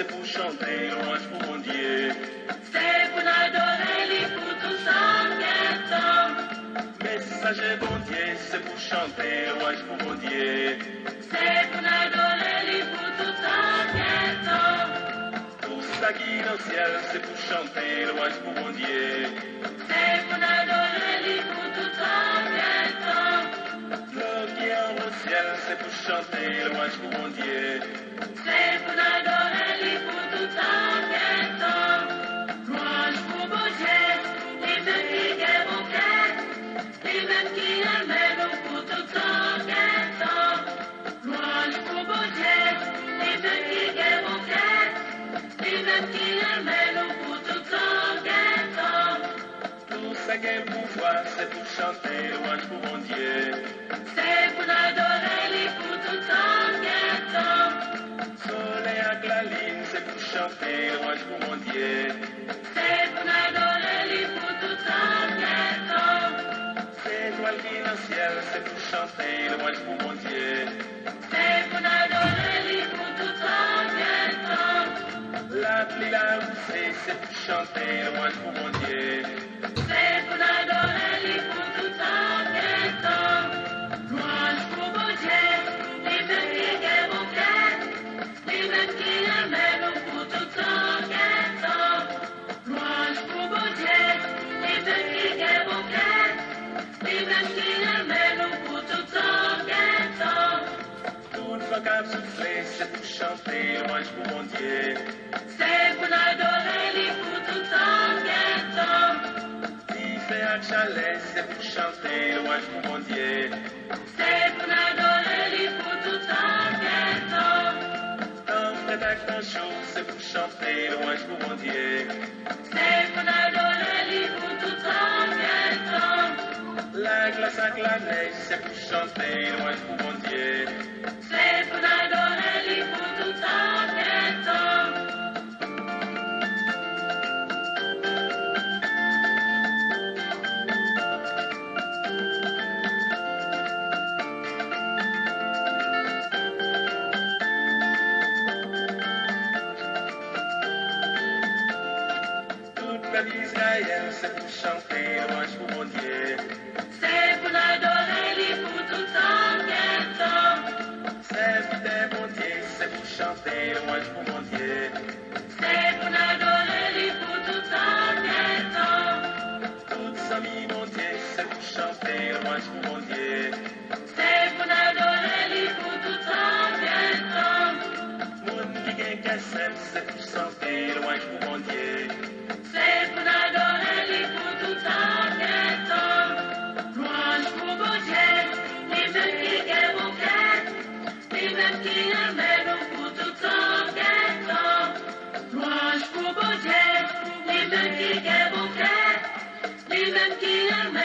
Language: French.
c'est pour chanter louange pour mon Dieu. C'est pour adorer les pour tout sang temps. Messager bon Dieu, c'est pour chanter louange pour mon Dieu. C'est pour adorer les pour tout sang temps. Tout ça qui est dans le ciel, c'est pour chanter louange pour mon Dieu. C'est pour adorer les pour tout sang temps. L'eau qui est en au ciel, c'est pour chanter louange pour mon Dieu. C'est pour adorer les pour tout sang temps. Louange pour mon Dieu, les mêmes qui aiment mon cœur, les mêmes qui aiment nous pour tout sang temps. Louange pour mon Dieu, les mêmes qui aiment mon cœur, les mêmes qui aiment nous pour tout sang temps. Tout ça qui est pouvoir, c'est pour chanter louange pour mon Dieu. C'est pour adorer les pour tout sang temps. Soleil avec la ligne, c'est pour chanter louange pour mon Dieu. C'est pour adorer les pour tout sang temps. C'est étoile qui est dans le ciel, c'est pour chanter louange pour mon Dieu. C'est pour adorer les pour tout sang temps. La pluie, la houssée, c'est pour chanter louange pour mon Dieu. C'est pour adorer les pour tout sang temps. Louange pour mon Dieu, les mêmes qui aiment mon cœur, les mêmes qui aiment nous pour tout sang temps. Louange pour mon Dieu, les mêmes qui aiment mon cœur, les mêmes qui aiment nous pour tout sang temps. Toute vocable soufflée, c'est pour chanter louange pour mon Dieu. C'est pour adorer les pour tout sang temps. Il fait un chalet, c'est pour chanter louange pour mon Dieu. C'est pour adorer les pour tout sang temps. Tant frais avec tant chaud, c'est pour chanter louange pour mon Dieu. C'est pour adorer les pour tout sang temps. La glace avec la neige, c'est pour chanter louange pour mon Dieu. C'est pour adorer les pour tout sang temps. Toute la vie d'Israël, c'est pour chanter louange pour mon Dieu. C'est pour adorer les pour tout sang temps. C'est fidèle mon Dieu, c'est pour chanter louange pour mon Dieu. C'est pour adorer les pour tout sang temps. Toutes amis mon Dieu, c'est pour chanter louange pour mon Dieu. C'est pour adorer les pour tout sang temps. Moun qui gagne cassette, c'est pour chanter louange pour mon Dieu. C'est pour adorer les pour tout sang temps. Louange pour mon Dieu, les mêmes qui aiment mon cœur, les mêmes qui aiment nous pour tout sang temps. Louange pour mon Dieu, les mêmes qui aiment mon cœur, les mêmes qui aiment